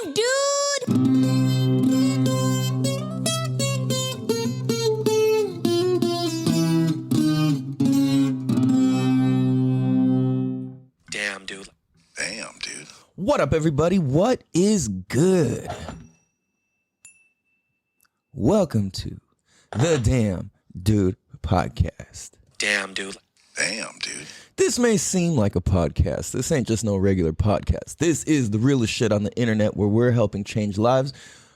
Damn, dude! Damn, dude. Damn, dude. What up, everybody? What is good? Welcome to the Damn Dude podcast. Damn, dude. Damn, dude. This may seem like a podcast. This ain't just no regular podcast. This is the realest shit on the internet where we're helping change lives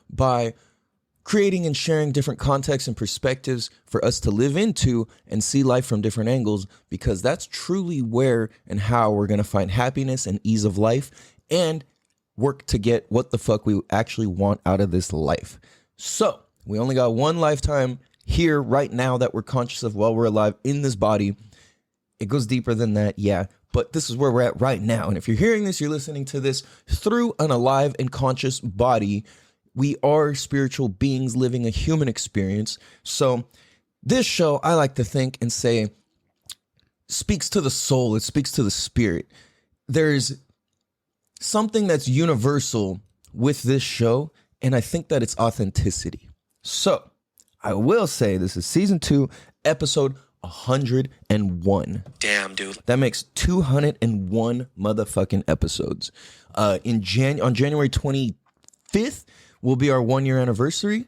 by creating and sharing different contexts and perspectives for us to live into and see life from different angles, because that's truly where and how we're going to find happiness and ease of life and work to get what the fuck we actually want out of this life. So we only got one lifetime here right now that we're conscious of while we're alive in this body. It goes deeper than that, yeah, but this is where we're at right now. And if you're hearing this, you're listening to this through an alive and conscious body. We are spiritual beings living a human experience. So this show, I like to think and say, speaks to the soul. It speaks to the spirit. There's something that's universal with this show, and I think that it's authenticity. So I will say this is season 2, episode 101. Damn, dude. That makes 201 motherfucking episodes. On January 25th will be our 1-year anniversary.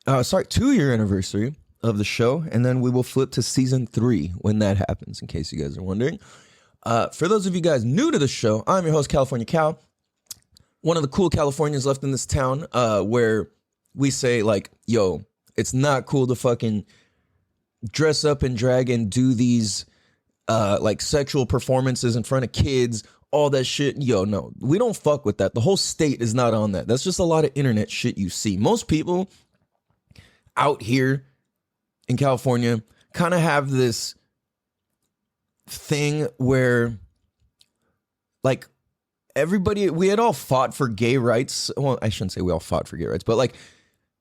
2-year anniversary of the show, and then we will flip to season 3 when that happens, in case you guys are wondering. For those of you guys new to the show, I'm your host, California Cal, one of the cool Californians left in this town, where we say, like, yo, it's not cool to fucking dress up and drag and do these like sexual performances in front of kids, all that shit. Yo, no, we don't fuck with that. The whole state is not on that. That's just a lot of internet shit you see. Most people out here in California kind of have this thing where, like, we had all fought for gay rights. Well, I shouldn't say we all fought for gay rights, but like,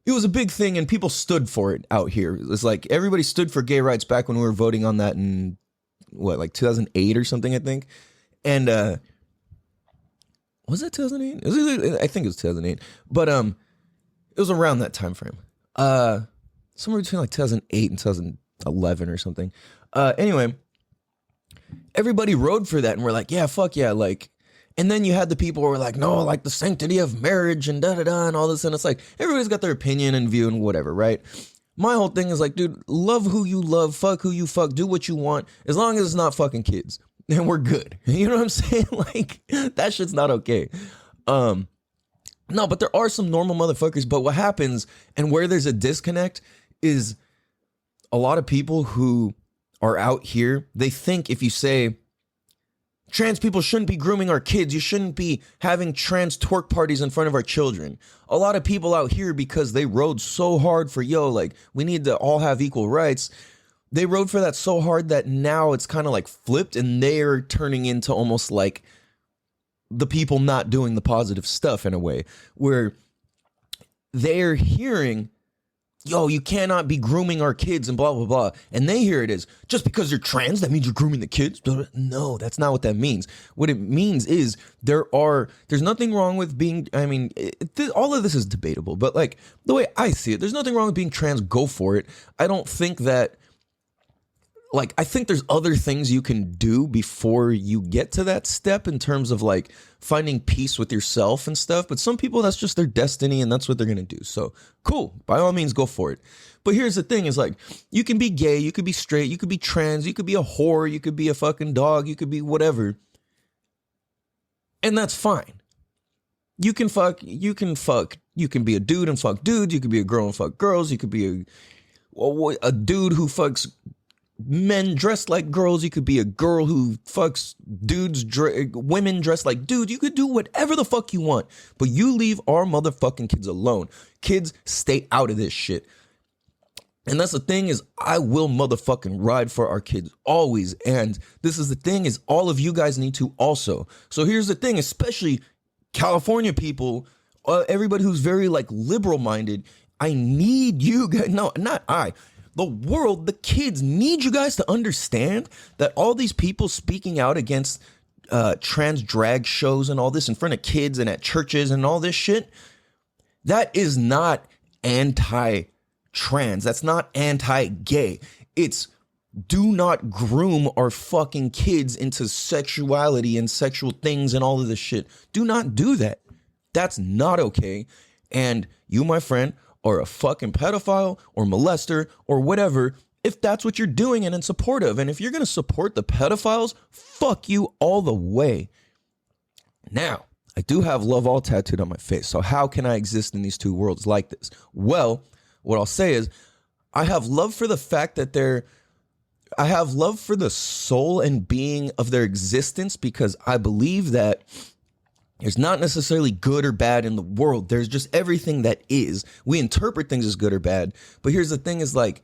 it was a big thing and people stood for it out here. It was like everybody stood for gay rights back when we were voting on that in like 2008 or something, I think. And was that 2008? I think it was 2008. But it was around that time frame. Somewhere between like 2008 and 2011 or something. Anyway, everybody rode for that and we're like, yeah, fuck yeah, like. And then you had the people who were like, no, like the sanctity of marriage and da-da-da and all this. And it's like, everybody's got their opinion and view and whatever, right? My whole thing is like, dude, love who you love, fuck who you fuck, do what you want, as long as it's not fucking kids. And we're good. You know what I'm saying? Like, that shit's not okay. No, but there are some normal motherfuckers. But what happens and where there's a disconnect is a lot of people who are out here, they think if you say, trans people shouldn't be grooming our kids, you shouldn't be having trans twerk parties in front of our children. A lot of people out here, because they rode so hard for, yo, like, we need to all have equal rights. They rode for that so hard that now it's kind of like flipped and they're turning into almost like the people not doing the positive stuff in a way, where they're hearing, yo, you cannot be grooming our kids and blah, blah, blah. And they hear it as, just because you're trans, that means you're grooming the kids? No, that's not what that means. What it means is there's nothing wrong with being, I mean, all of this is debatable, but like the way I see it, there's nothing wrong with being trans, go for it. I don't think that, like, I think there's other things you can do before you get to that step in terms of like finding peace with yourself and stuff. But some people, that's just their destiny and that's what they're going to do. So cool. By all means, go for it. But here's the thing is like, you can be gay, you could be straight, you could be trans, you could be a whore, you could be a fucking dog, you could be whatever. And that's fine. You can be a dude and fuck dudes. You could be a girl and fuck girls. You could be a dude who fucks men dressed like girls. You could be a girl who fucks dudes, women dressed like dudes. You could do whatever the fuck you want, but you leave our motherfucking kids alone. Kids, stay out of this shit. And that's the thing is, I will motherfucking ride for our kids always. And this is the thing is, all of you guys need to also. So here's the thing, especially California people, everybody who's very like liberal minded. I need you guys. No, not I. The world, the kids need you guys to understand that all these people speaking out against trans drag shows and all this in front of kids and at churches and all this shit, that is not anti-trans. That's not anti-gay. It's do not groom our fucking kids into sexuality and sexual things and all of this shit. Do not do that. That's not okay. And you, my friend, are a fucking pedophile or molester or whatever if that's what you're doing and in support of. And if you're going to support the pedophiles, fuck you all the way. Now, I do have love all tattooed on my face. So how can I exist in these two worlds like this? Well, what I'll say is I have love for the fact that I have love for the soul and being of their existence, because I believe that there's not necessarily good or bad in the world. There's just everything that is. We interpret things as good or bad. But here's the thing is like,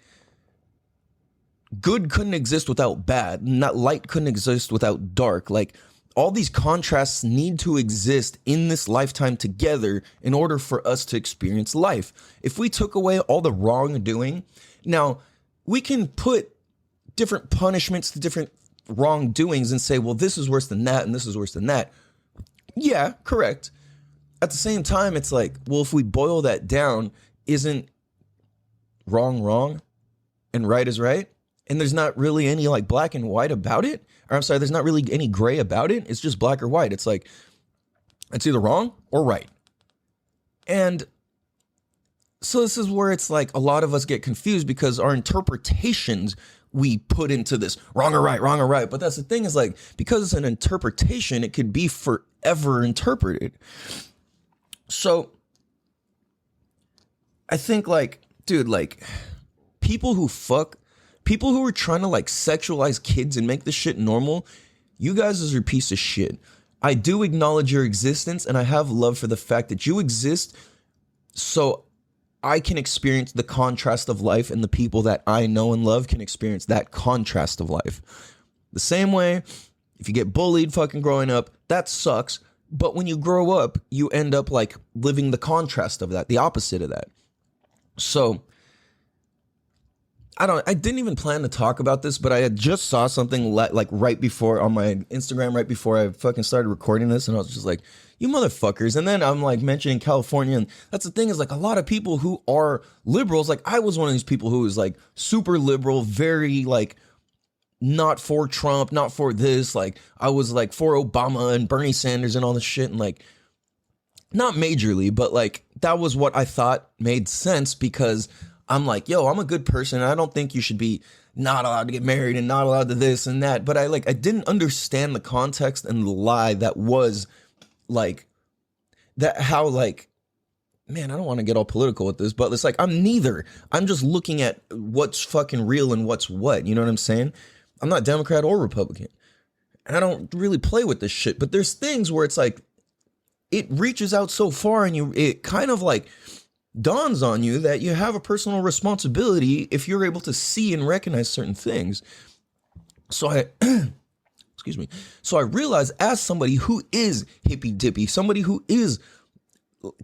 good couldn't exist without bad. Not light couldn't exist without dark. Like all these contrasts need to exist in this lifetime together in order for us to experience life. If we took away all the wrongdoing, now we can put different punishments to different wrongdoings and say, well, this is worse than that and this is worse than that. Yeah, correct. At the same time, it's like, well, if we boil that down, isn't wrong and right is right? And there's not really any like black and white about it. Or I'm sorry, there's not really any gray about it. It's just black or white. It's like, it's either wrong or right. And so this is where it's like a lot of us get confused because our interpretations we put into this wrong or right. But that's the thing is like, because it's an interpretation, it could be forever interpreted. So I think like, dude, like people who are trying to like sexualize kids and make this shit normal, you guys are a piece of shit. I do acknowledge your existence and I have love for the fact that you exist so I can experience the contrast of life and the people that I know and love can experience that contrast of life. The same way, if you get bullied fucking growing up, that sucks. But when you grow up, you end up like living the contrast of that, the opposite of that. So I didn't even plan to talk about this, but I had just saw something like right before on my Instagram, right before I fucking started recording this. And I was just like, you motherfuckers. And then I'm like mentioning California. And that's the thing is like a lot of people who are liberals, like I was one of these people who was like super liberal, very like not for Trump, not for this. Like I was like for Obama and Bernie Sanders and all this shit. And like, not majorly, but like that was what I thought made sense because I'm like, yo, I'm a good person. I don't think you should be not allowed to get married and not allowed to this and that. But I didn't understand the context and the lie that was like that, how like, man, I don't want to get all political with this, but it's like, I'm neither. I'm just looking at what's fucking real and what's what, you know what I'm saying? I'm not Democrat or Republican. And I don't really play with this shit, but there's things where it's like, it reaches out so far and it kind of like dawns on you that you have a personal responsibility if you're able to see and recognize certain things. So excuse me. So I realized as somebody who is hippy dippy, somebody who is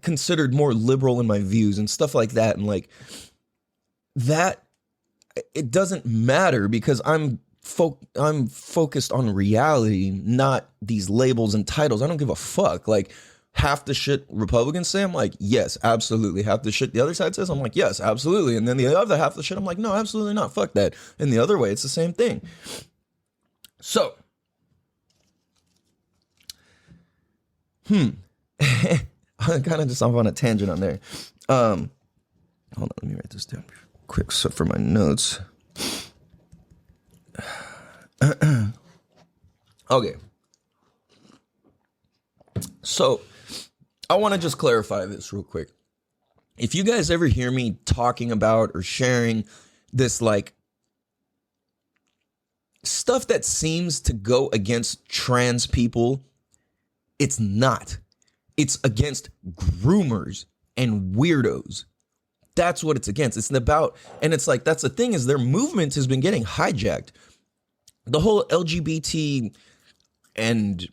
considered more liberal in my views and stuff like that. And like that, it doesn't matter because I'm focused on reality, not these labels and titles. I don't give a fuck. Like, half the shit Republicans say, I'm like, yes, absolutely. Half the shit the other side says, I'm like, yes, absolutely. And then the other half of the shit, I'm like, no, absolutely not. Fuck that. And the other way, it's the same thing. So, I'm kind of just off on a tangent on there. Hold on, let me write this down quick so for my notes. Okay. So, I want to just clarify this real quick. If you guys ever hear me talking about or sharing this like stuff that seems to go against trans people, it's not. It's against groomers and weirdos. That's what it's against. It's about, and it's like, that's the thing is their movement has been getting hijacked. The whole LGBT and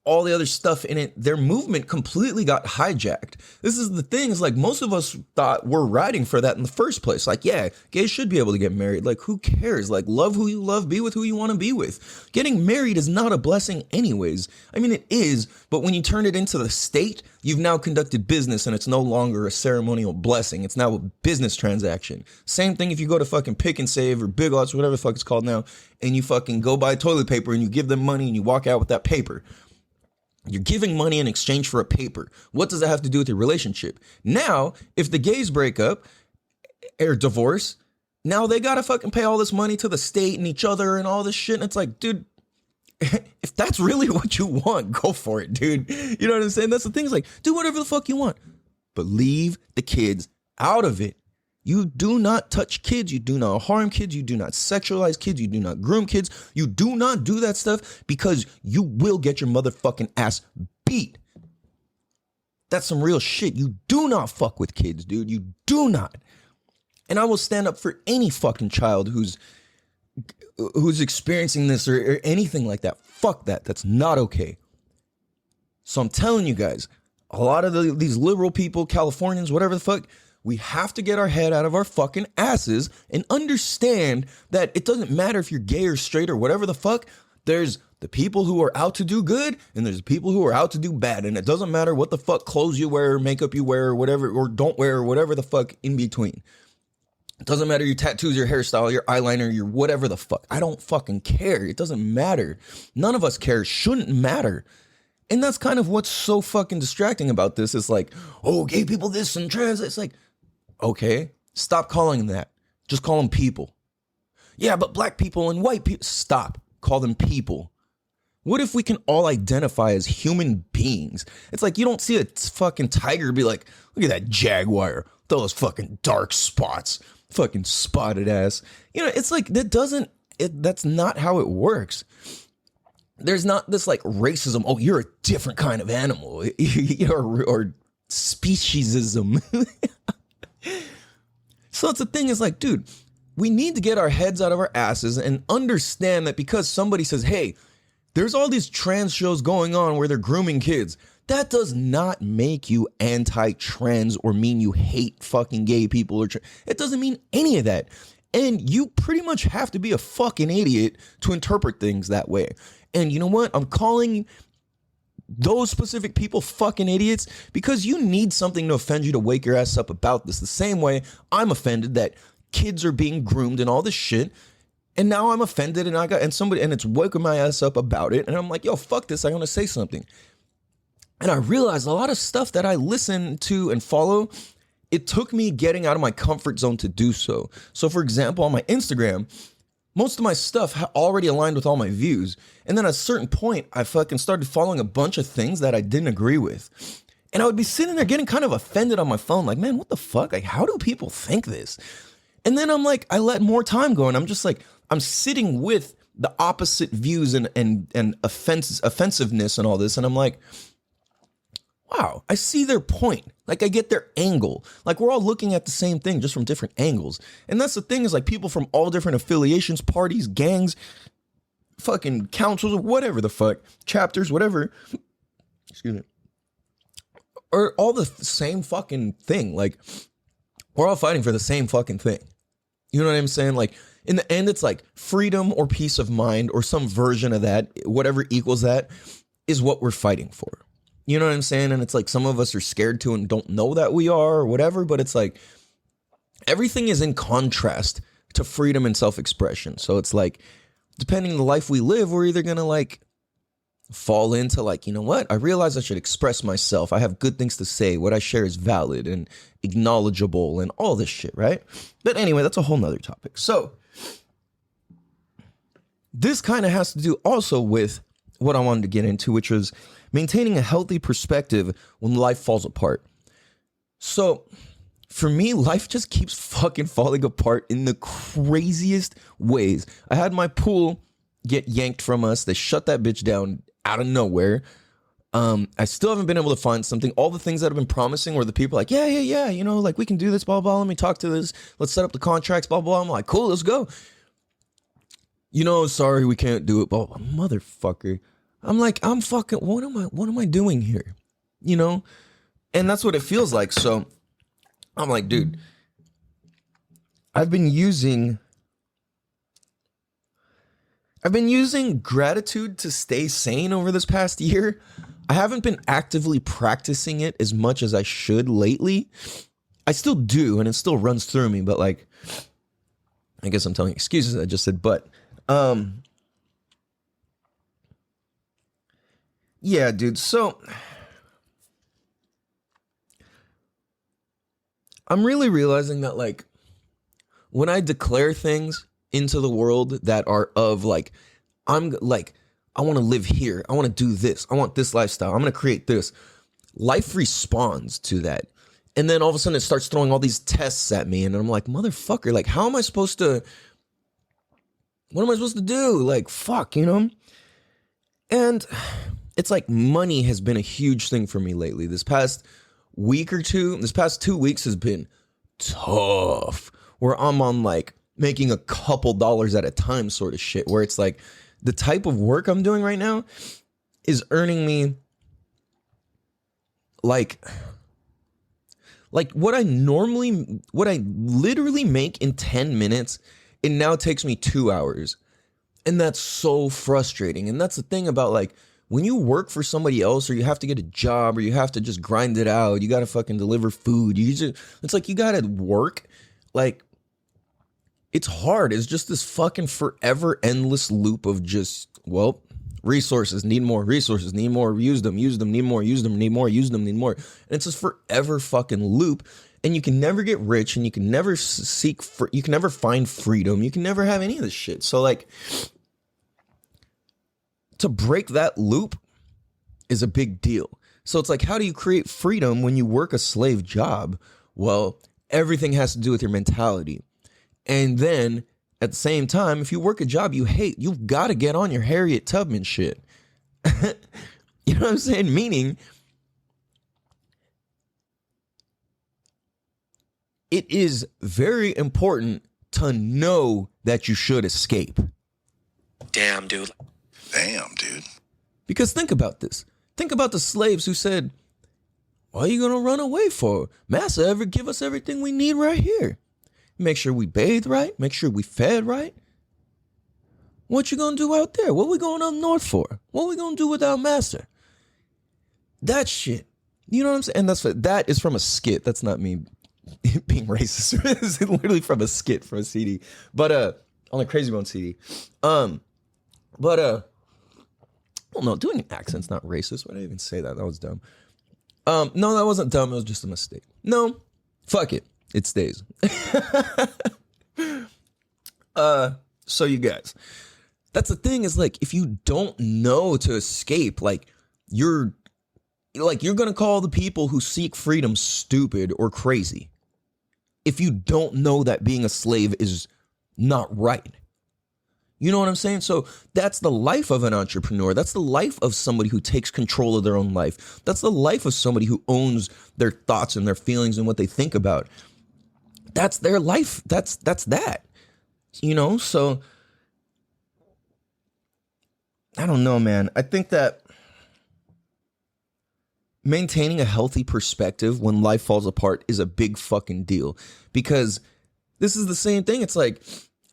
all the other stuff in it, their movement completely got hijacked. This is the thing, is like most of us thought we're riding for that in the first place. Like, yeah, gays should be able to get married. Like, who cares? Like, love who you love, be with who you want to be with. Getting married is not a blessing anyways. I mean, it is, but when you turn it into the state, you've now conducted business and it's no longer a ceremonial blessing. It's now a business transaction. Same thing if you go to fucking Pick and Save or Big Lots, whatever the fuck it's called now, and you fucking go buy toilet paper and you give them money and you walk out with that paper. You're giving money in exchange for a paper. What does that have to do with your relationship? Now, if the gays break up or divorce, now they gotta fucking pay all this money to the state and each other and all this shit. And it's like, dude, if that's really what you want, go for it, dude. You know what I'm saying? That's the thing. It's like, do whatever the fuck you want, but leave the kids out of it. You do not touch kids. You do not harm kids. You do not sexualize kids. You do not groom kids. You do not do that stuff because you will get your motherfucking ass beat. That's some real shit. You do not fuck with kids, dude. You do not. And I will stand up for any fucking child who's experiencing this or anything like that. Fuck that. That's not okay. So I'm telling you guys, a lot of these liberal people, Californians, whatever the fuck, we have to get our head out of our fucking asses and understand that it doesn't matter if you're gay or straight or whatever the fuck. There's the people who are out to do good and there's people who are out to do bad. And it doesn't matter what the fuck clothes you wear, makeup you wear, or whatever, or don't wear, or whatever the fuck in between. It doesn't matter your tattoos, your hairstyle, your eyeliner, your whatever the fuck. I don't fucking care. It doesn't matter. None of us care. It shouldn't matter. And that's kind of what's so fucking distracting about this. It's like, oh, gay people this and trans. It's like, okay, stop calling them that. Just call them people. Yeah, but black people and white people. Stop. Call them people. What if we can all identify as human beings? It's like you don't see a fucking tiger be like, look at that jaguar. Those fucking dark spots. Fucking spotted ass. You know, it's like that's not how it works. There's not this like racism. Oh, you're a different kind of animal. or speciesism. So it's the thing is like, dude, we need to get our heads out of our asses and understand that because somebody says, hey, there's all these trans shows going on where they're grooming kids. That does not make you anti-trans or mean you hate fucking gay people. It doesn't mean any of that. And you pretty much have to be a fucking idiot to interpret things that way. And you know what? I'm calling those specific people fucking idiots because you need something to offend you to wake your ass up about this. The same way I'm offended that kids are being groomed and all this shit. And now I'm offended and it's waking my ass up about it. And I'm like, yo, fuck this. I want to say something. And I realized a lot of stuff that I listen to and follow, it took me getting out of my comfort zone to do so. So for example, on my Instagram, most of my stuff already aligned with all my views. And then at a certain point, I fucking started following a bunch of things that I didn't agree with. And I would be sitting there getting kind of offended on my phone. Like, man, what the fuck? Like, how do people think this? And then I'm like, I let more time go. And I'm just like, I'm sitting with the opposite views and offensiveness and all this. And I'm like, wow, I see their point. Like I get their angle. Like we're all looking at the same thing just from different angles. And that's the thing is like people from all different affiliations, parties, gangs, fucking councils, whatever the fuck, chapters, whatever. Excuse me. Are all the same fucking thing. Like we're all fighting for the same fucking thing. You know what I'm saying? Like in the end, it's like freedom or peace of mind or some version of that, whatever equals that is what we're fighting for. You know what I'm saying? And it's like some of us are scared to and don't know that we are or whatever, but it's like everything is in contrast to freedom and self-expression. So it's like, depending on the life we live, we're either going to like fall into like, you know what? I realize I should express myself. I have good things to say. What I share is valid and acknowledgeable and all this shit, right? But anyway, that's a whole nother topic. So this kind of has to do also with what I wanted to get into, which was maintaining a healthy perspective when life falls apart. So for me, life just keeps fucking falling apart in the craziest ways. I had my pool get yanked from us. They shut that bitch down out of nowhere. I still haven't been able to find something. All the things that I've been promising where the people are like, yeah, you know, like we can do this, blah, blah, let me talk to this. Let's set up the contracts, blah, blah. I'm like, cool, let's go. You know, sorry, we can't do it, blah, blah. Motherfucker. I'm like, I'm fucking, what am I doing here? You know? And that's what it feels like. So I'm like, dude, I've been using gratitude to stay sane over this past year. I haven't been actively practicing it as much as I should lately. I still do, and it still runs through me, but like, I guess I'm telling excuses. I just said, but, yeah, dude. So I'm really realizing that like when I declare things into the world that are of like, I'm like, I want to live here. I want to do this. I want this lifestyle. I'm going to create this. Life responds to that. And then all of a sudden it starts throwing all these tests at me. And I'm like, motherfucker, like, what am I supposed to do? Like, fuck, you know? And it's like money has been a huge thing for me lately. This past 2 weeks has been tough. Where I'm on like making a couple dollars at a time sort of shit. Where it's like the type of work I'm doing right now is earning me like what I literally make in 10 minutes, it now takes me 2 hours. And that's so frustrating. And that's the thing about like, when you work for somebody else or you have to get a job or you have to just grind it out, you got to fucking deliver food. It's like, you got to work. Like, it's hard. It's just this fucking forever endless loop of just, well, resources, need more, resources, need more, use them, need more, use them, need more, use them, need more. And it's this forever fucking loop. And you can never get rich and you can never you can never find freedom. You can never have any of this shit. So like, to break that loop is a big deal. So it's like, how do you create freedom when you work a slave job? Well, everything has to do with your mentality. And then at the same time, if you work a job you hate, you've got to get on your Harriet Tubman shit. You know what I'm saying? Meaning, it is very important to know that you should escape. Damn, dude. Because think about this. Think about the slaves who said, what are you going to run away for? Massa ever give us everything we need right here. Make sure we bathe right. Make sure we fed right. What you going to do out there? What we going up north for? What we going to do without master? That shit. You know what I'm saying? And that is from a skit. That's not me being racist. It's literally from a skit from a CD. But on a Crazy Bone CD. Well, no, doing an accent's not racist. Why did I even say that? That was dumb. No, that wasn't dumb. It was just a mistake. No, fuck it. It stays. So you guys, that's the thing is like, if you don't know to escape, like you're going to call the people who seek freedom stupid or crazy. If you don't know that being a slave is not right. You know what I'm saying? So that's the life of an entrepreneur. That's the life of somebody who takes control of their own life. That's the life of somebody who owns their thoughts and their feelings and what they think about. That's their life. That's that. You know, so I don't know, man. I think that maintaining a healthy perspective when life falls apart is a big fucking deal, because this is the same thing. It's like,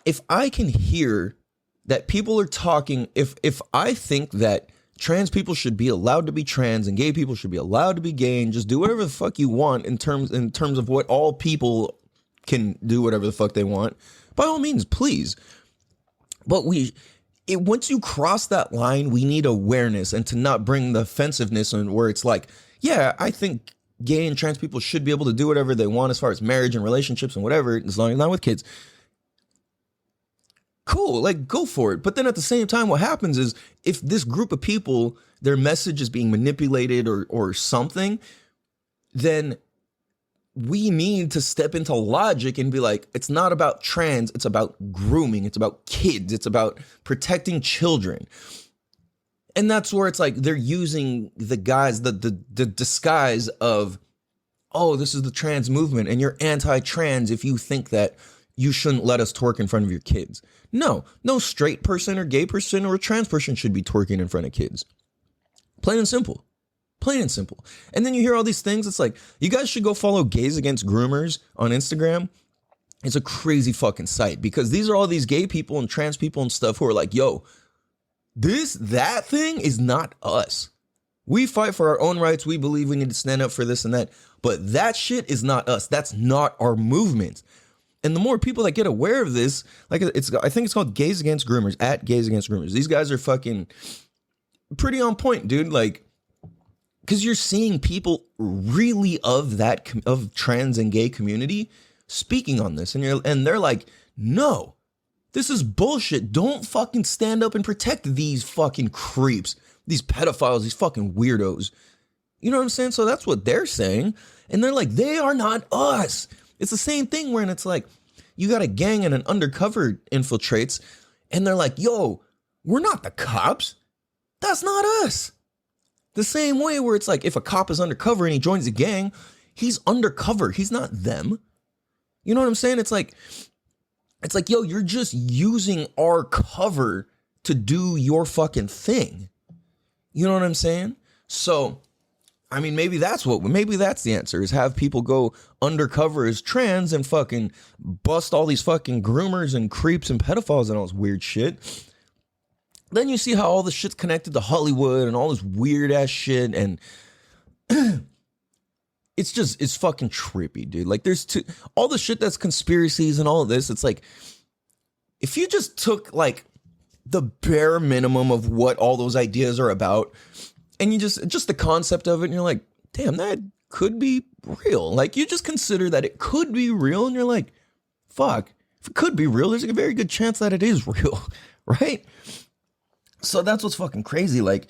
if I can hear that people are talking, if I think that trans people should be allowed to be trans and gay people should be allowed to be gay and just do whatever the fuck you want in terms of what all people can do, whatever the fuck they want, by all means, please. But once you cross that line, we need awareness and to not bring the offensiveness and where it's like, yeah, I think gay and trans people should be able to do whatever they want as far as marriage and relationships and whatever, as long as not with kids. Cool, like go for it. But then at the same time, what happens is if this group of people, their message is being manipulated or something, then we need to step into logic and be like, it's not about trans, it's about grooming, it's about kids, it's about protecting children. And that's where it's like they're using the disguise of, oh, this is the trans movement and you're anti-trans if you think that you shouldn't let us twerk in front of your kids. No straight person or gay person or a trans person should be twerking in front of kids. Plain and simple. Plain and simple. And then you hear all these things. It's like, you guys should go follow Gays Against Groomers on Instagram. It's a crazy fucking site because these are all these gay people and trans people and stuff who are like, yo, that thing is not us. We fight for our own rights. We believe we need to stand up for this and that. But that shit is not us. That's not our movement. And the more people that get aware of this, like I think it's called Gays Against Groomers, at Gays Against Groomers. These guys are fucking pretty on point, dude. Like, because you're seeing people really of trans and gay community speaking on this, and they're like, no, this is bullshit. Don't fucking stand up and protect these fucking creeps, these pedophiles, these fucking weirdos. You know what I'm saying? So that's what they're saying. And they're like, they are not us. It's the same thing where it's like, you got a gang and an undercover infiltrates, and they're like, yo, we're not the cops. That's not us. The same way where it's like, if a cop is undercover and he joins a gang, he's undercover. He's not them. You know what I'm saying? It's like, yo, you're just using our cover to do your fucking thing. You know what I'm saying? So, I mean, maybe that's the answer, is have people go undercover as trans and fucking bust all these fucking groomers and creeps and pedophiles and all this weird shit. Then you see how all the shit's connected to Hollywood and all this weird ass shit, and it's fucking trippy, dude. Like, all the shit that's conspiracies and all of this, it's like, if you just took like the bare minimum of what all those ideas are about, and you just the concept of it, and you're like, damn, that could be real. Like, you just consider that it could be real, and you're like, fuck, if it could be real, there's a very good chance that it is real, right? So that's what's fucking crazy. Like,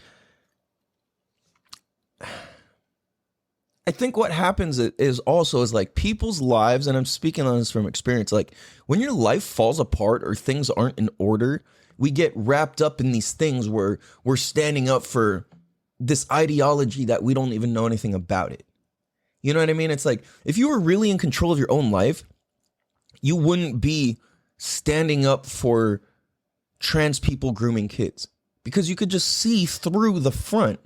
I think what happens is like people's lives, and I'm speaking on this from experience, like when your life falls apart or things aren't in order, we get wrapped up in these things where we're standing up for this ideology that we don't even know anything about it. You know what I mean? It's like, if you were really in control of your own life, you wouldn't be standing up for trans people grooming kids, because you could just see through the front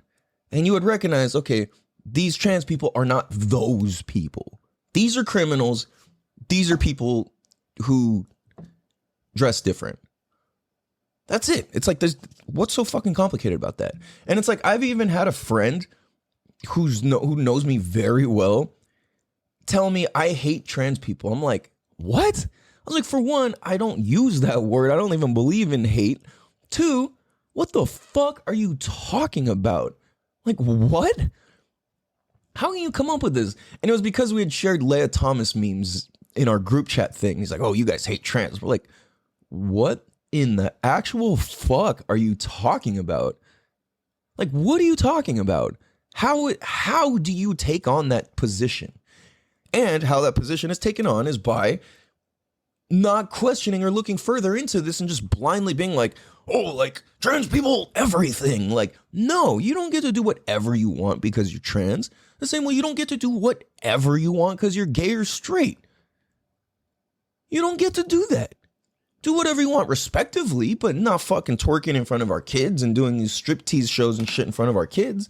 and you would recognize, okay, these trans people are not those people. These are criminals. These are people who dress different. That's it. It's like, what's so fucking complicated about that? And it's like, I've even had a friend who knows me very well tell me I hate trans people. I'm like, what? I was like, for one, I don't use that word. I don't even believe in hate. Two, what the fuck are you talking about? Like, what? How can you come up with this? And it was because we had shared Leah Thomas memes in our group chat thing. He's like, oh, you guys hate trans. We're like, what in the actual fuck are you talking about? Like, what are you talking about? How do you take on that position? And how that position is taken on is by not questioning or looking further into this and just blindly being like, oh, like, trans people, everything. Like, no, you don't get to do whatever you want because you're trans. The same way you don't get to do whatever you want because you're gay or straight. You don't get to do that. Do whatever you want respectively, but not fucking twerking in front of our kids and doing these striptease shows and shit in front of our kids.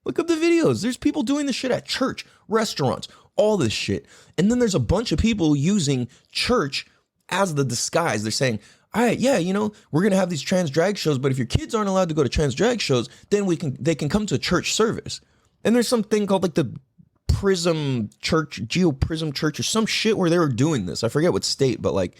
Look up the videos. There's people doing this shit at church, restaurants, all this shit. And then there's a bunch of people using church as the disguise. They're saying, all right, yeah, you know, we're going to have these trans drag shows, but if your kids aren't allowed to go to trans drag shows, then they can come to a church service. And there's something called like the Prism Church, Geo-Prism Church or some shit where they were doing this. I forget what state, but like,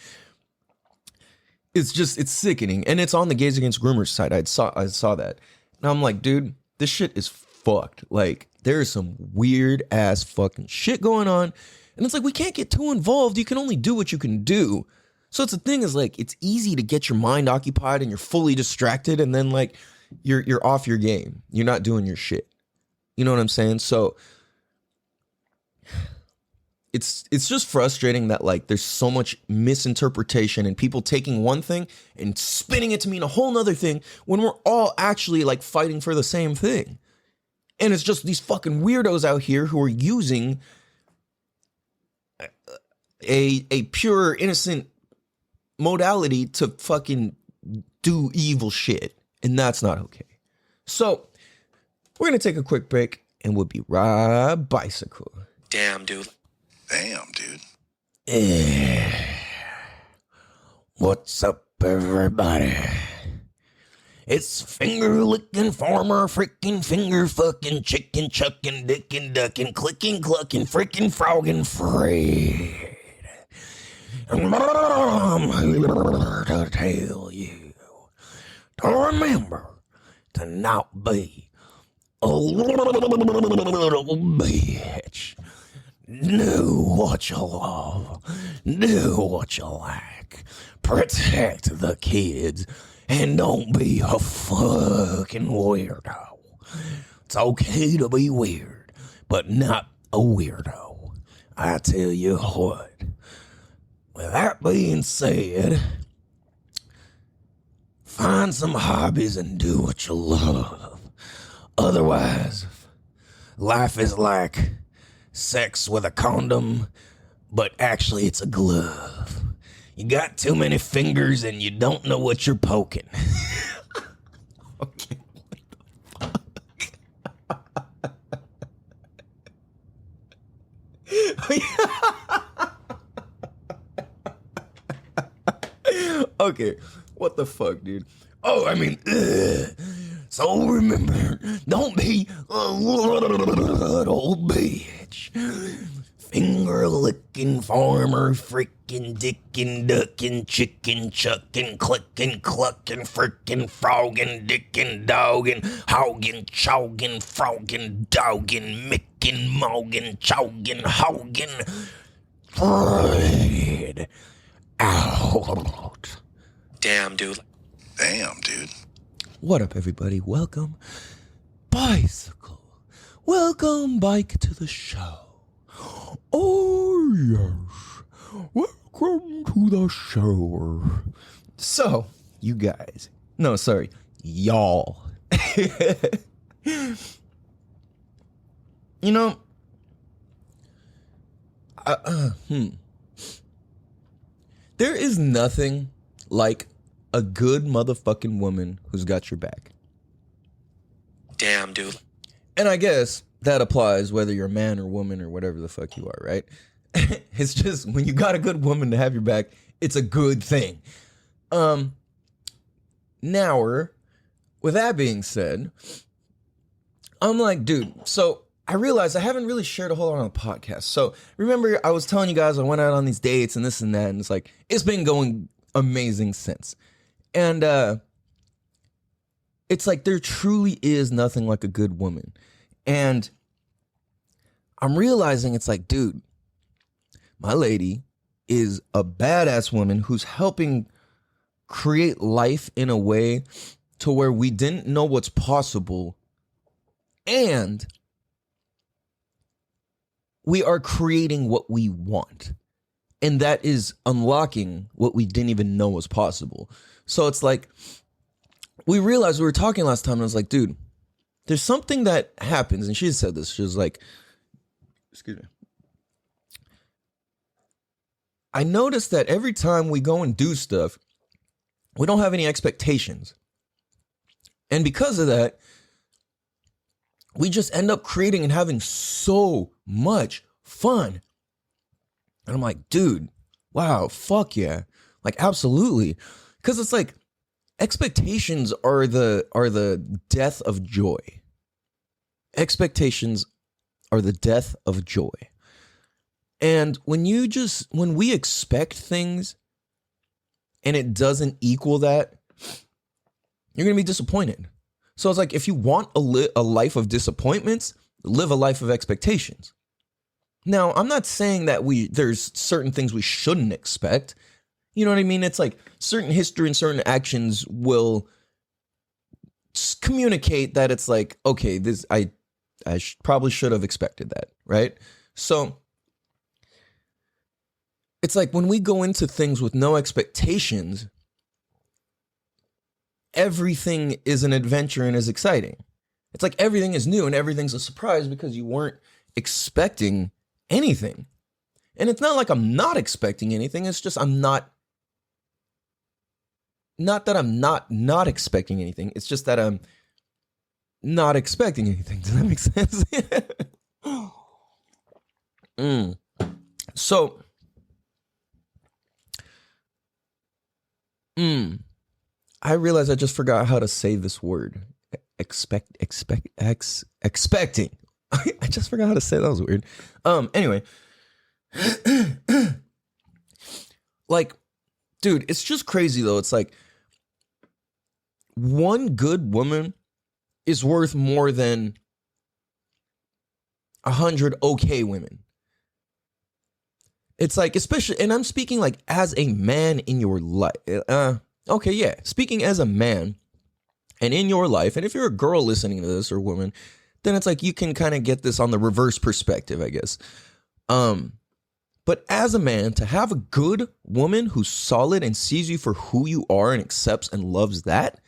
it's sickening. And it's on the Gays Against Groomers side. I saw that. And I'm like, dude, this shit is fucked. Like, there is some weird ass fucking shit going on. And it's like, we can't get too involved. You can only do what you can do. So it's the thing is like, it's easy to get your mind occupied and you're fully distracted. And then like, you're off your game. You're not doing your shit. You know what I'm saying? So it's just frustrating that like there's so much misinterpretation and people taking one thing and spinning it to mean a whole nother thing when we're all actually like fighting for the same thing. And it's just these fucking weirdos out here who are using a pure innocent modality to fucking do evil shit. And that's not okay. So We're going to take a quick break and we'll be right bicycle. Damn, dude. Damn, dude. What's up, everybody? It's finger licking, farmer freaking finger fucking, chicken chucking, dickin' ducking, clicking, clucking, freaking frogging Fred. And I'm here to tell you to remember to not be a little bitch. Do what you love. Do what you like. Protect the kids. And don't be a fucking weirdo. It's okay to be weird, but not a weirdo. I tell you what. With that being said, find some hobbies and do what you love. Otherwise, life is like sex with a condom, but actually it's a glove. You got too many fingers and you don't know what you're poking. Okay. Okay, what the fuck, dude? Oh, I mean, so remember, don't be a little bitch. Finger licking, farmer freaking, dickin', duckin', chicken chucking, clicking, clucking, frickin', frogging, dickin', doggin', hoggin', choggin', froggin', doggin', mickin', moggin', choggin', hoggin', Fred out. Damn, dude. Damn, dude. What up, everybody? Welcome, bicycle. Welcome, bike, to the show. Oh, yes. Welcome to the show. So, you guys. No, sorry. Y'all. You know, there is nothing like a good motherfucking woman who's got your back. Damn, dude. And I guess that applies whether you're a man or woman or whatever the fuck you are, right? It's just when you got a good woman to have your back, it's a good thing. Now, with that being said, I'm like, dude, so I realized I haven't really shared a whole lot on the podcast. So remember, I was telling you guys I went out on these dates and this and that, and it's like, it's been going amazing since. And it's like there truly is nothing like a good woman. And I'm realizing it's like, dude, my lady is a badass woman who's helping create life in a way to where we didn't know what's possible. And we are creating what we want. And that is unlocking what we didn't even know was possible. So it's like, we realized, we were talking last time, and I was like, dude, there's something that happens. And she said this. She was like, excuse me. I noticed that every time we go and do stuff, we don't have any expectations. And because of that, we just end up creating and having so much fun. And I'm like, dude, wow, fuck yeah. Like, absolutely. Because it's like, expectations are the death of joy. Expectations are the death of joy. And when we expect things and it doesn't equal that, you're going to be disappointed. So it's like, if you want a life of disappointments, live a life of expectations. Now, I'm not saying that there's certain things we shouldn't expect. You know what I mean? It's like certain history and certain actions will communicate that it's like, okay, this I probably should have expected that, right? So it's like when we go into things with no expectations, everything is an adventure and is exciting. It's like everything is new and everything's a surprise because you weren't expecting anything. And it's not like I'm not expecting anything. It's just I'm not that I'm not expecting anything. It's just that not expecting anything. Does that make sense? So, I realized I just forgot how to say this word. Expecting. I just forgot how to say it. That was weird. Anyway. Like, dude, it's just crazy though. It's like one good woman is worth more than 100 okay women. It's like, especially, and I'm speaking like as a man in your life. Okay, yeah, speaking as a man and in your life, and if you're a girl listening to this or woman, then it's like you can kind of get this on the reverse perspective, I guess. But as a man, to have a good woman who's solid and sees you for who you are and accepts and loves that,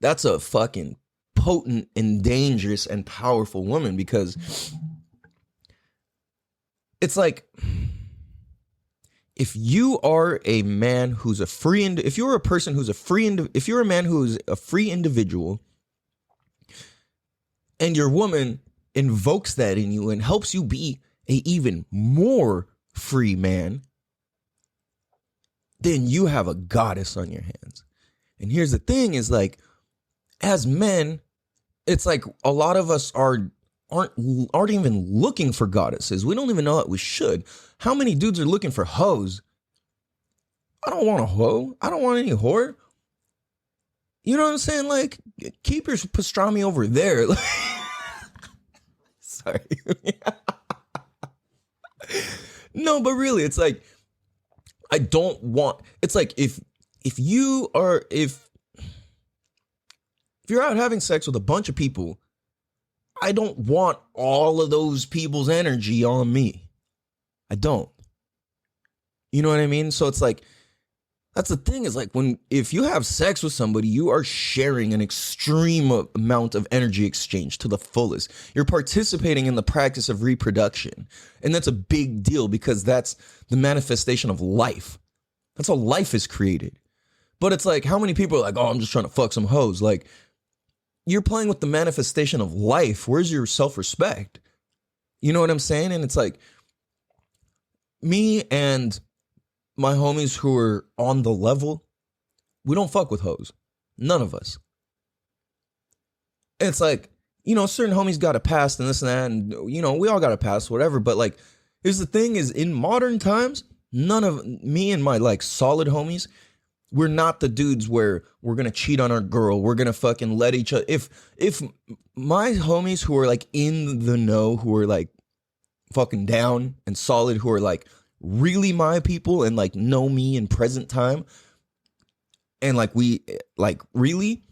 that's a fucking potent and dangerous and powerful woman, because it's like, if you are a man who's a free, if you're a person who's a free, if you're a man who's a free individual, and your woman invokes that in you and helps you be a even more free man, then you have a goddess on your hands. And here's the thing is, like, as men, it's like a lot of us aren't even looking for goddesses. We don't even know that we should. How many dudes are looking for hoes? I don't want a hoe. I don't want any whore. You know what I'm saying? Like, keep your pastrami over there. Sorry. No, but really, it's like, I don't want, it's like, if you're out having sex with a bunch of people, I don't want all of those people's energy on me. I don't. You know what I mean? So it's like, that's the thing, is like, if you have sex with somebody, you are sharing an extreme amount of energy exchange to the fullest. You're participating in the practice of reproduction. And that's a big deal, because that's the manifestation of life. That's how life is created. But it's like, how many people are like, oh, I'm just trying to fuck some hoes? Like, you're playing with the manifestation of life. Where's your self-respect? You know what I'm saying? And it's like, me and my homies who are on the level, we don't fuck with hoes. None of us. It's like, you know, certain homies got a pass and this and that, and, you know, we all got a pass, whatever. But like, here's the thing is, in modern times, none of me and my like solid homies, we're not the dudes where we're going to cheat on our girl. We're going to fucking let each other. If my homies who are like in the know, who are like fucking down and solid, who are like really my people and like know me in present time, and like we like really,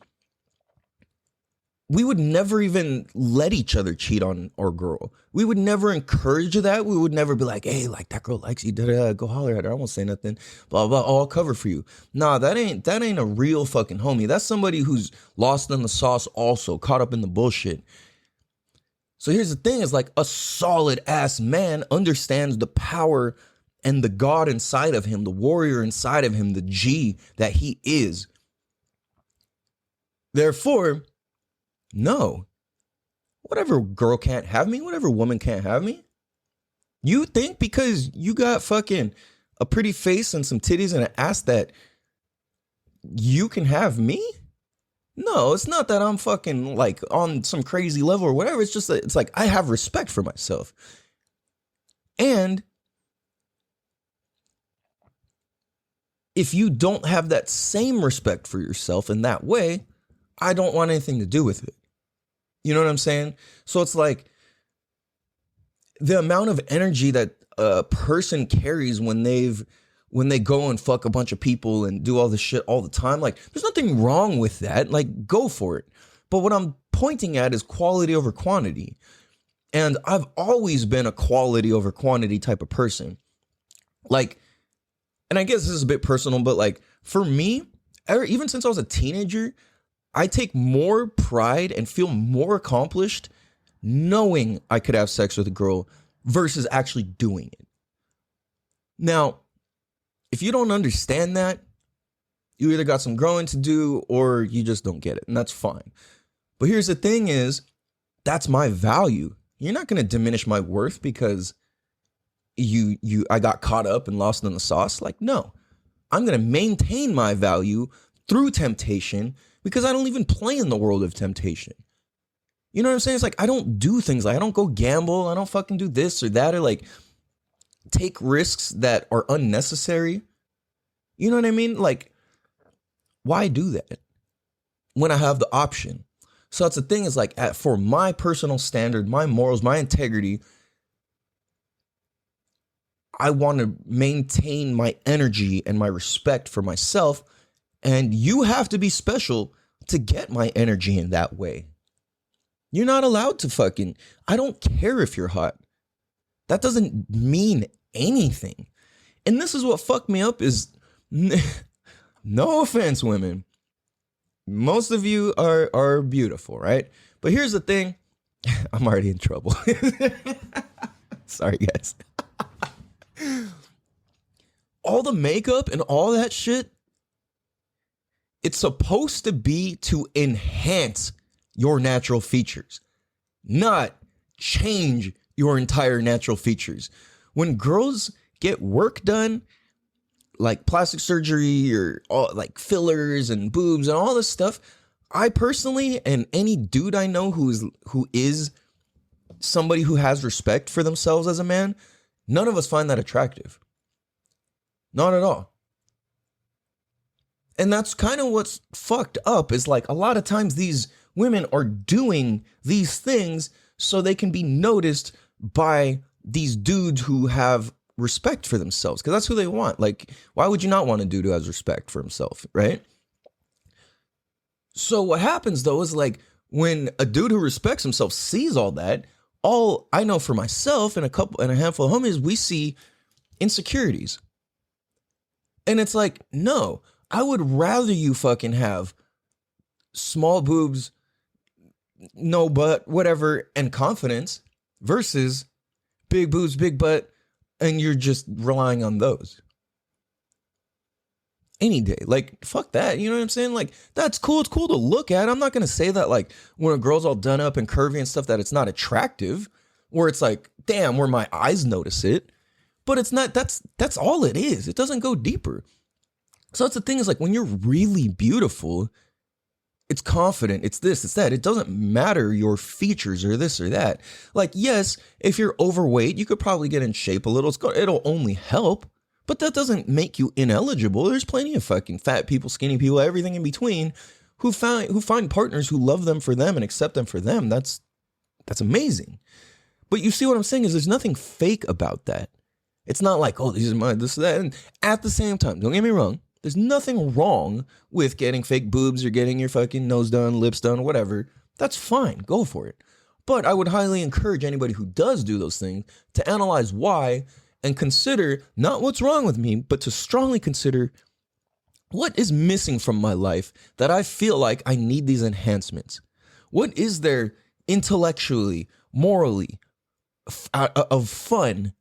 we would never even let each other cheat on our girl. We would never encourage that. We would never be like, hey, like, that girl likes you, go holler at her, I won't say nothing, blah blah, I'll cover for you. Nah, that ain't a real fucking homie. That's somebody who's lost in the sauce, also caught up in the bullshit. So here's the thing, is like, a solid ass man understands the power and the God inside of him, the warrior inside of him, the G that he is. Therefore, no, whatever girl can't have me, whatever woman can't have me. You think because you got fucking a pretty face and some titties and an ass that you can have me? No, it's not that I'm fucking like on some crazy level or whatever. It's just that it's like, I have respect for myself. And if you don't have that same respect for yourself in that way, I don't want anything to do with it. You know what I'm saying? So it's like, the amount of energy that a person carries when they go and fuck a bunch of people and do all this shit all the time, like, there's nothing wrong with that. Like, go for it. But what I'm pointing at is quality over quantity. And I've always been a quality over quantity type of person. Like, and I guess this is a bit personal, but like, for me, even since I was a teenager, I take more pride and feel more accomplished knowing I could have sex with a girl versus actually doing it. Now, if you don't understand that, you either got some growing to do or you just don't get it, and that's fine. But here's the thing is, that's my value. You're not going to diminish my worth because I got caught up and lost in the sauce. Like, no, I'm going to maintain my value through temptation because I don't even play in the world of temptation. You know what I'm saying? It's like, I don't do things like, I don't go gamble. I don't fucking do this or that, or like take risks that are unnecessary. You know what I mean? Like, why do that when I have the option? So that's the thing is like, for my personal standard, my morals, my integrity, I want to maintain my energy and my respect for myself. And you have to be special to get my energy in that way. You're not allowed to fucking, I don't care if you're hot. That doesn't mean anything. And this is what fucked me up is, no offense, women. Most of you are beautiful, right? But here's the thing. I'm already in trouble. Sorry, guys. All the makeup and all that shit, it's supposed to be to enhance your natural features, not change your entire natural features. When girls get work done, like plastic surgery or all, like fillers and boobs and all this stuff, I personally, and any dude I know who is somebody who has respect for themselves as a man, none of us find that attractive. Not at all. And that's kind of what's fucked up is like a lot of times these women are doing these things so they can be noticed by these dudes who have respect for themselves, because that's who they want. Like, why would you not want a dude who has respect for himself, right? So what happens though is like when a dude who respects himself sees all that, all I know for myself and a handful of homies, we see insecurities. And it's like, no, I would rather you fucking have small boobs, no butt, whatever, and confidence versus big boobs, big butt, and you're just relying on those. Any day. Like, fuck that. You know what I'm saying? Like, that's cool. It's cool to look at. I'm not going to say that, like, when a girl's all done up and curvy and stuff, that it's not attractive, where it's like, damn, where my eyes notice it. But it's not, that's all it is. It doesn't go deeper. So that's the thing is like, when you're really beautiful, it's confident, it's this, it's that. It doesn't matter your features or this or that. Like, yes, if you're overweight, you could probably get in shape a little. It'll only help, but that doesn't make you ineligible. There's plenty of fucking fat people, skinny people, everything in between who find partners who love them for them and accept them for them. That's amazing. But you see what I'm saying is there's nothing fake about that. It's not like, oh, these are mine, this, that. And at the same time, don't get me wrong, there's nothing wrong with getting fake boobs or getting your fucking nose done, lips done, whatever. That's fine. Go for it. But I would highly encourage anybody who does do those things to analyze why and consider not what's wrong with me, but to strongly consider what is missing from my life that I feel like I need these enhancements. What is there intellectually, morally, of fun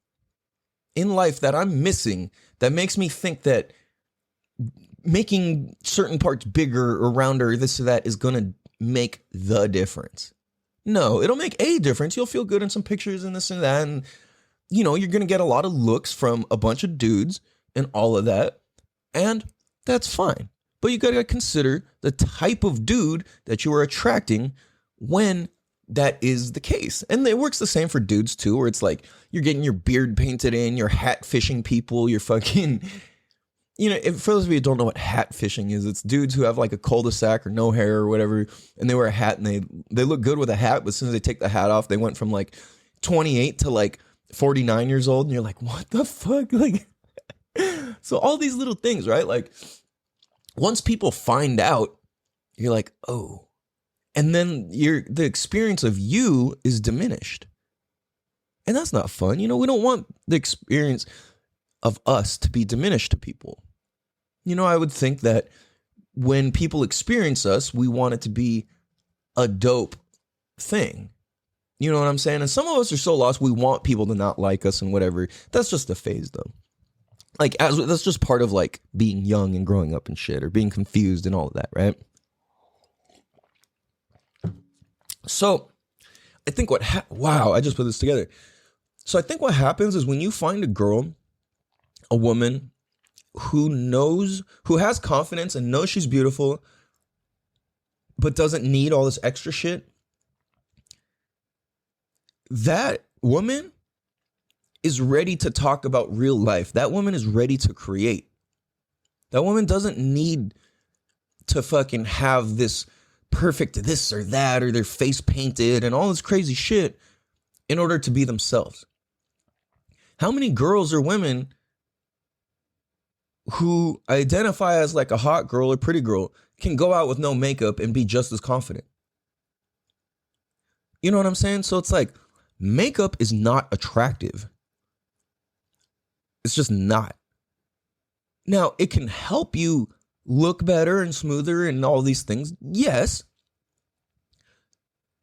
in life that I'm missing that makes me think that making certain parts bigger or rounder or this or that is going to make the difference? No, it'll make a difference. You'll feel good in some pictures and this and that. And, you know, you're going to get a lot of looks from a bunch of dudes and all of that. And that's fine. But you got to consider the type of dude that you are attracting when that is the case. And it works the same for dudes too, where it's like you're getting your beard painted in, you're hat fishing people, you're fucking, you know, for those of you who don't know what hat fishing is, it's dudes who have like a cul-de-sac or no hair or whatever, and they wear a hat and they look good with a hat, but as soon as they take the hat off, they went from like 28 to like 49 years old, and you're like, what the fuck? Like, so all these little things, right? Like, once people find out, you're like, oh. And then the experience of you is diminished. And that's not fun. You know, we don't want the experience of us to be diminished to people. You know, I would think that when people experience us, we want it to be a dope thing. You know what I'm saying? And some of us are so lost, we want people to not like us and whatever. That's just a phase, though. Like, that's just part of like being young and growing up and shit, or being confused and all of that, right? So I think wow, I just put this together. So I think what happens is when you find a girl, a woman who has confidence and knows she's beautiful, but doesn't need all this extra shit, that woman is ready to talk about real life. That woman is ready to create. That woman doesn't need to fucking have this perfect this or that or their face painted and all this crazy shit in order to be themselves. How many girls or women who identify as like a hot girl or pretty girl can go out with no makeup and be just as confident? You know what I'm saying? So it's like makeup is not attractive. It's just not. Now, it can help you look better and smoother and all these things. Yes.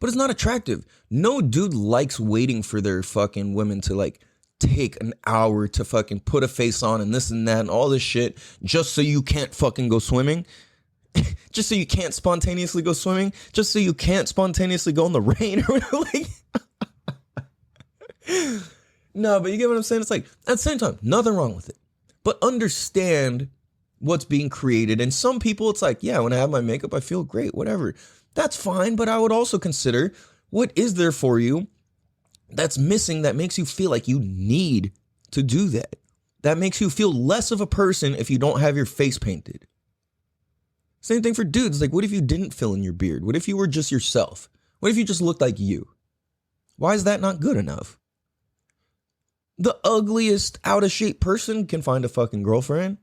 But it's not attractive. No dude likes waiting for their fucking women to like take an hour to fucking put a face on and this and that and all this shit just so you can't fucking go swimming. Just so you can't spontaneously go swimming. Just so you can't spontaneously go in the rain or like. No, but you get what I'm saying? It's like, at the same time, nothing wrong with it. But understand what's being created. And some people, it's like, yeah, when I have my makeup, I feel great, whatever. That's fine. But I would also consider, what is there for you that's missing that makes you feel like you need to do that? That makes you feel less of a person if you don't have your face painted. Same thing for dudes. Like, what if you didn't fill in your beard? What if you were just yourself? What if you just looked like you? Why is that not good enough? The ugliest, out of shape person can find a fucking girlfriend.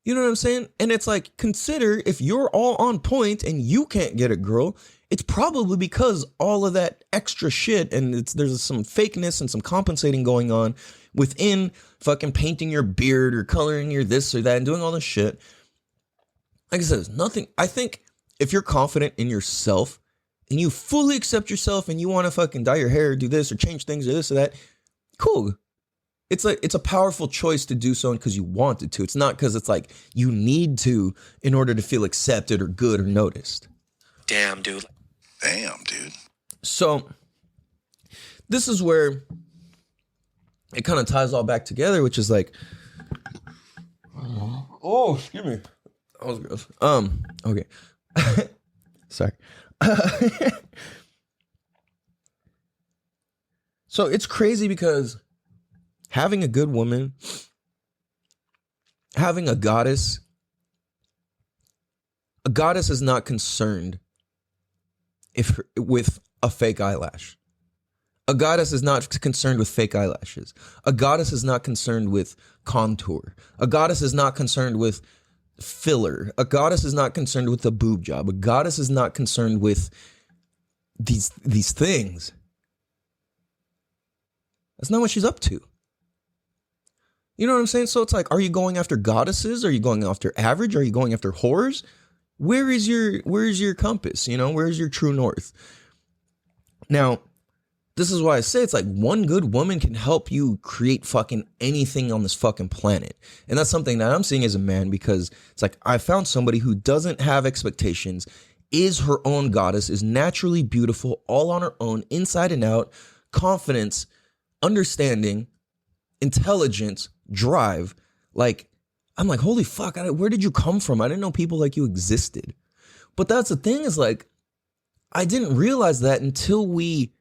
You know what I'm saying? And it's like, consider if you're all on point and you can't get a girl, it's probably because all of that extra shit and there's some fakeness and some compensating going on within fucking painting your beard or coloring your this or that and doing all this shit. Like I said, there's nothing. I think if you're confident in yourself and you fully accept yourself and you want to fucking dye your hair or do this or change things or this or that, cool. It's like, it's a powerful choice to do so because you wanted to. It's not because it's like you need to in order to feel accepted or good or noticed. Damn, dude. Damn, dude. So this is where it kind of ties all back together, which is like, oh, excuse me. That was gross. Okay. Sorry. So it's crazy because having a good woman, having a goddess is not concerned with a fake eyelash. A goddess is not concerned with fake eyelashes. A goddess is not concerned with contour. A goddess is not concerned with filler. A goddess is not concerned with the boob job. A goddess is not concerned with these things. That's not what she's up to. You know what I'm saying? So it's like, are you going after goddesses? Are you going after average? Are you going after whores? Where is your compass? You know, where's your true north? Now, this is why I say it's like one good woman can help you create fucking anything on this fucking planet. And that's something that I'm seeing as a man, because it's like I found somebody who doesn't have expectations, is her own goddess, is naturally beautiful, all on her own, inside and out, confidence, understanding, intelligence, drive. Like, I'm like, holy fuck, where did you come from? I didn't know people like you existed. But that's the thing, is like, I didn't realize that until we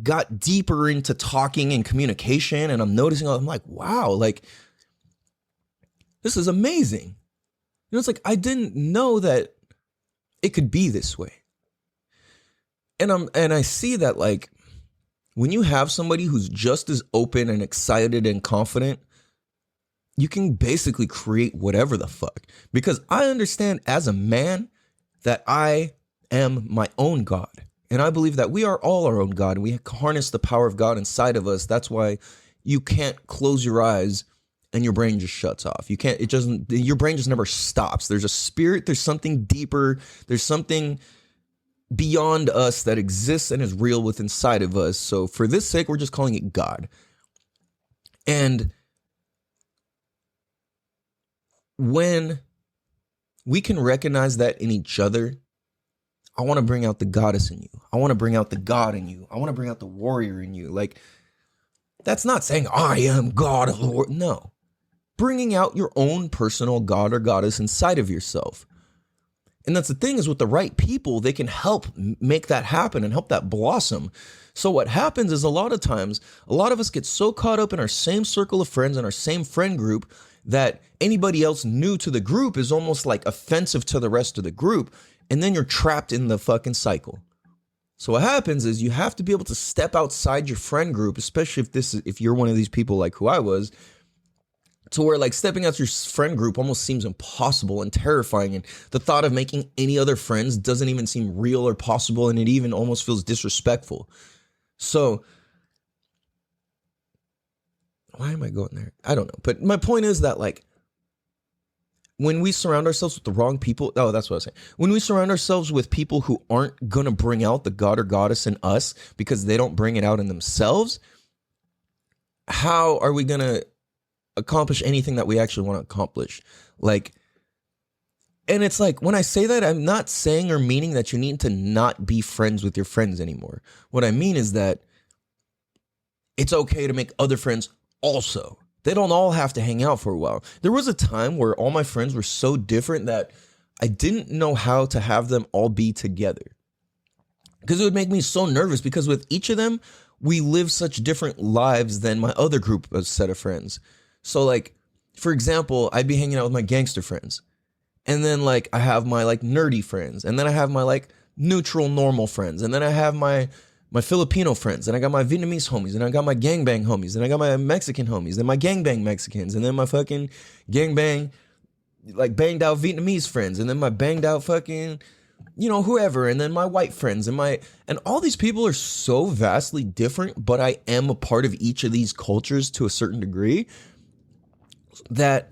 got deeper into talking and communication, and I'm noticing, I'm like, wow, like, this is amazing. You know, it's like, I didn't know that it could be this way. And I see that, like, when you have somebody who's just as open and excited and confident, you can basically create whatever the fuck. Because I understand as a man that I am my own God. And I believe that we are all our own God, and we harness the power of God inside of us. That's why you can't close your eyes and your brain just shuts off. Your brain just never stops. There's a spirit, there's something deeper, there's something beyond us that exists and is real within inside of us. So for this sake, we're just calling it God. And when we can recognize that in each other, I want to bring out the goddess in you. I want to bring out the god in you. I want to bring out the warrior in you. Like, that's not saying I am God of the war. No. Bringing out your own personal god or goddess inside of yourself. And that's the thing, is with the right people, they can help make that happen and help that blossom. So what happens is, a lot of times, a lot of us get so caught up in our same circle of friends and our same friend group that anybody else new to the group is almost like offensive to the rest of the group. And then you're trapped in the fucking cycle. So what happens is, you have to be able to step outside your friend group, especially if you're one of these people like who I was, to where like stepping out your friend group almost seems impossible and terrifying. And the thought of making any other friends doesn't even seem real or possible. And it even almost feels disrespectful. So why am I going there? I don't know. But my point is that, like, when we surround ourselves with the wrong people, that's what I was saying. When we surround ourselves with people who aren't going to bring out the god or goddess in us because they don't bring it out in themselves, how are we going to accomplish anything that we actually want to accomplish? Like, and it's like, when I say that, I'm not saying or meaning that you need to not be friends with your friends anymore. What I mean is that it's okay to make other friends also. They don't all have to hang out for a while. There was a time where all my friends were so different that I didn't know how to have them all be together, because it would make me so nervous, because with each of them, we live such different lives than my other group of set of friends. So like, for example, I'd be hanging out with my gangster friends, and then like I have my like nerdy friends, and then I have my like neutral normal friends, and then I have my Filipino friends, and I got my Vietnamese homies, and I got my gangbang homies, and I got my Mexican homies, then my gangbang Mexicans, and then my fucking gangbang, like banged out Vietnamese friends, and then my banged out fucking, whoever, and then my white friends, and all these people are so vastly different, but I am a part of each of these cultures to a certain degree, that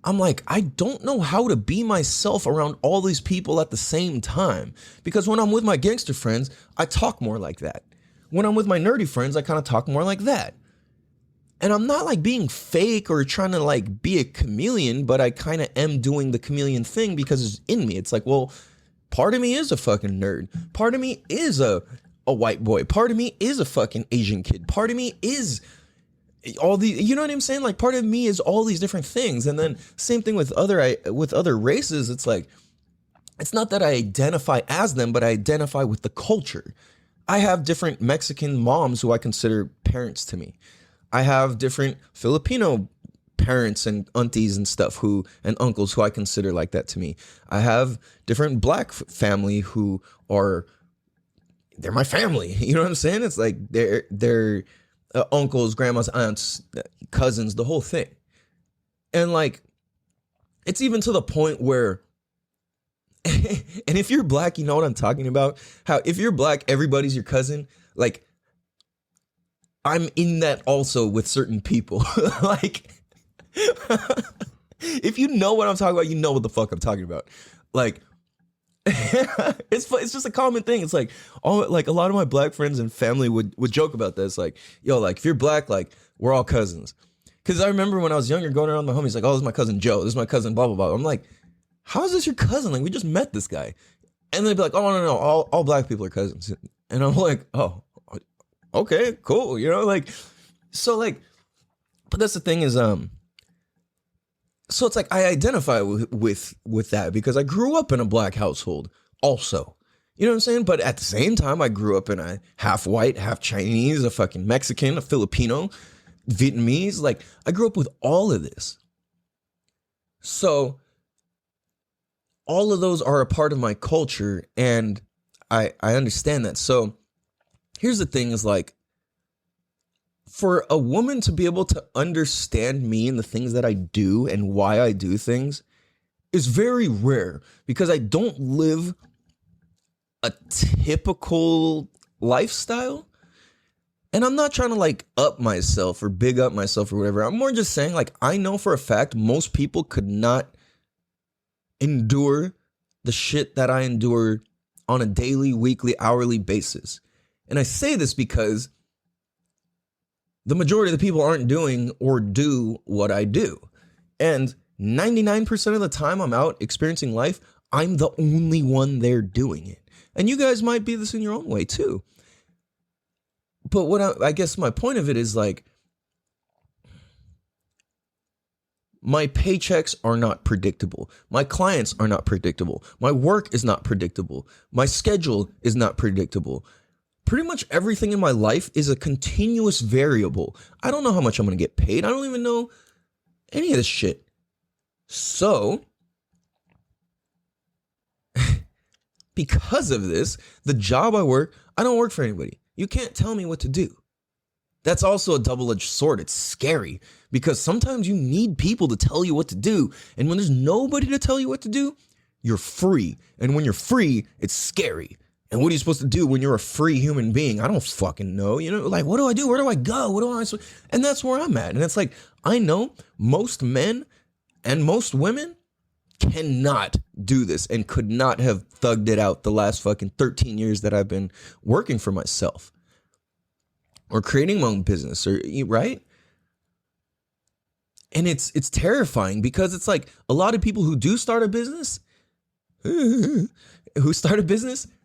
I'm like, I don't know how to be myself around all these people at the same time. Because when I'm with my gangster friends, I talk more like that. When I'm with my nerdy friends, I kind of talk more like that. And I'm not like being fake or trying to like be a chameleon, but I kind of am doing the chameleon thing because it's in me. It's like, well, part of me is a fucking nerd. Part of me is a white boy. Part of me is a fucking Asian kid. Part of me is all the, you know what I'm saying? Like, part of me is all these different things. And then same thing with other races. It's like, it's not that I identify as them, but I identify with the culture. I have different Mexican moms who I consider parents to me. I have different Filipino parents and aunties and stuff and uncles who I consider like that to me. I have different black family who they're my family. You know what I'm saying? It's like they're uncles, grandmas, aunts, cousins, the whole thing. And like, it's even to the point where, and if you're black, you know what I'm talking about. How if you're black, everybody's your cousin. Like, I'm in that also with certain people. Like, if you know what I'm talking about, you know what the fuck I'm talking about. Like, it's just a common thing. It's like, a lot of my black friends and family would joke about this. Like, yo, like, if you're black, like, we're all cousins. Because I remember when I was younger going around with my homies, like, oh, this is my cousin Joe. This is my cousin blah, blah, blah. I'm like, how is this your cousin? Like, we just met this guy. And they'd be like, oh, no, all black people are cousins. And I'm like, oh, okay, cool. Like, so like, but that's the thing is, so it's like I identify with that because I grew up in a black household also. You know what I'm saying? But at the same time, I grew up in a half white, half Chinese, a fucking Mexican, a Filipino, Vietnamese. Like, I grew up with all of this. So all of those are a part of my culture, and I understand that. So here's the thing is, like, for a woman to be able to understand me and the things that I do and why I do things is very rare, because I don't live a typical lifestyle. And I'm not trying to like up myself or big up myself or whatever. I'm more just saying, like, I know for a fact most people could not endure the shit that I endure on a daily, weekly, hourly basis. And I say this because the majority of the people aren't doing or do what I do. And 99% of the time I'm out experiencing life, I'm the only one there doing it. And you guys might be this in your own way too. But what I guess my point of it is like, my paychecks are not predictable. My clients are not predictable. My work is not predictable. My schedule is not predictable. Pretty much everything in my life is a continuous variable. I don't know how much I'm going to get paid. I don't even know any of this shit. So, because of this, the job I work, I don't work for anybody. You can't tell me what to do. That's also a double-edged sword. It's scary because sometimes you need people to tell you what to do. And when there's nobody to tell you what to do, you're free. And when you're free, it's scary. And what are you supposed to do when you're a free human being? I don't fucking know. You know, like, what do I do? Where do I go? What do I? And that's where I'm at. And it's like, I know most men and most women cannot do this and could not have thugged it out the last fucking 13 years that I've been working for myself. Or creating my own business, or right? And it's terrifying because it's like a lot of people who do start a business,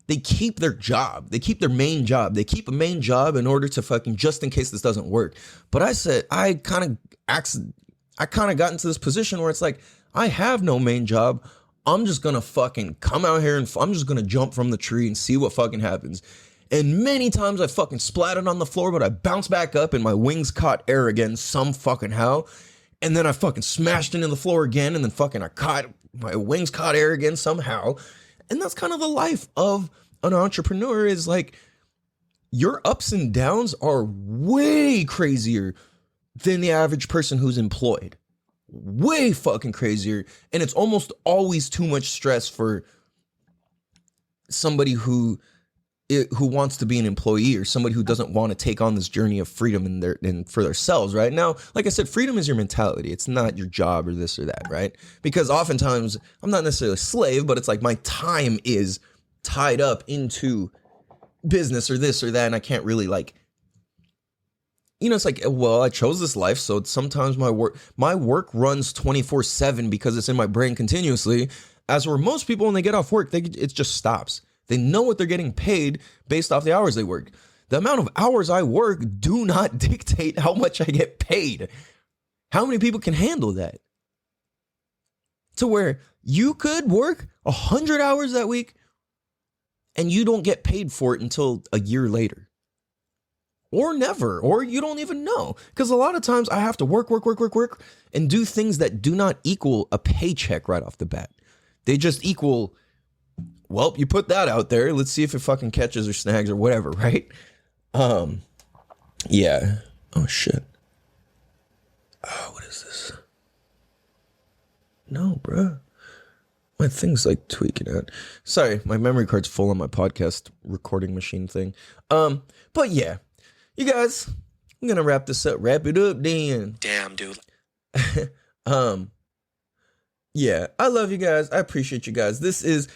they keep their job. They keep their main job. They keep a main job in order to fucking, just in case this doesn't work. But I said, I kind of got into this position where it's like, I have no main job. I'm just going to fucking come out here and I'm just going to jump from the tree and see what fucking happens. And many times I fucking splattered on the floor, but I bounced back up and my wings caught air again some fucking how. And then I fucking smashed into the floor again, and then fucking my wings caught air again somehow. And that's kind of the life of an entrepreneur, is like your ups and downs are way crazier than the average person who's employed. Way fucking crazier. And it's almost always too much stress for somebody who wants to be an employee, or somebody who doesn't want to take on this journey of freedom for themselves, right? Now, like I said, freedom is your mentality. It's not your job or this or that, right? Because oftentimes I'm not necessarily a slave, but it's like my time is tied up into business or this or that. And I can't really like, you know, it's like, well, I chose this life. So sometimes my work runs 24/7 because it's in my brain continuously. As where most people, when they get off work, it just stops. They know what they're getting paid based off the hours they work. The amount of hours I work do not dictate how much I get paid. How many people can handle that? To where you could work 100 hours that week and you don't get paid for it until a year later. Or never, or you don't even know. Because a lot of times I have to work, and do things that do not equal a paycheck right off the bat. They just equal, well, you put that out there. Let's see if it fucking catches or snags or whatever, right? Yeah. Oh, shit. Oh, what is this? No, bruh. My thing's like tweaking out. Sorry, my memory card's full on my podcast recording machine thing. But yeah, you guys, I'm gonna wrap this up. Wrap it up, then. Damn, dude. Yeah, I love you guys. I appreciate you guys. This is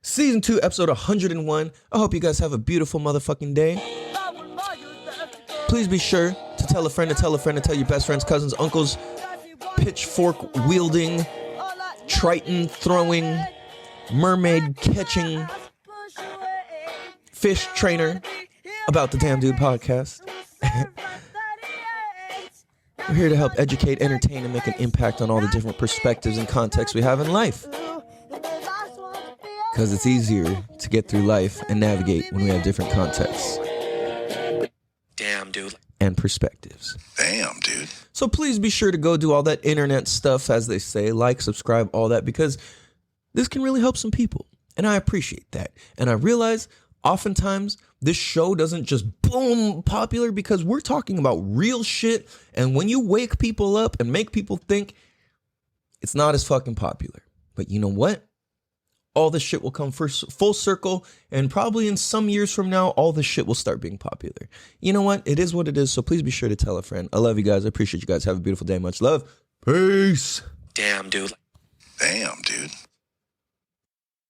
Season 2, episode 101. I hope you guys have a beautiful motherfucking day. Please be sure to tell a friend to tell a friend to tell your best friends, cousins, uncles, pitchfork wielding, triton throwing, mermaid catching, fish trainer about the Damn Dude podcast. We're here to help educate, entertain, and make an impact on all the different perspectives and contexts we have in life. Because it's easier to get through life and navigate when we have different contexts. Damn, dude. And perspectives. Damn, dude. So please be sure to go do all that internet stuff, as they say, like, subscribe, all that, because this can really help some people. And I appreciate that. And I realize oftentimes this show doesn't just boom popular because we're talking about real shit. And when you wake people up and make people think, it's not as fucking popular. But you know what? All this shit will come full circle, and probably in some years from now, all this shit will start being popular. You know what? It is what it is, so please be sure to tell a friend. I love you guys. I appreciate you guys. Have a beautiful day. Much love. Peace. Damn, dude. Damn, dude.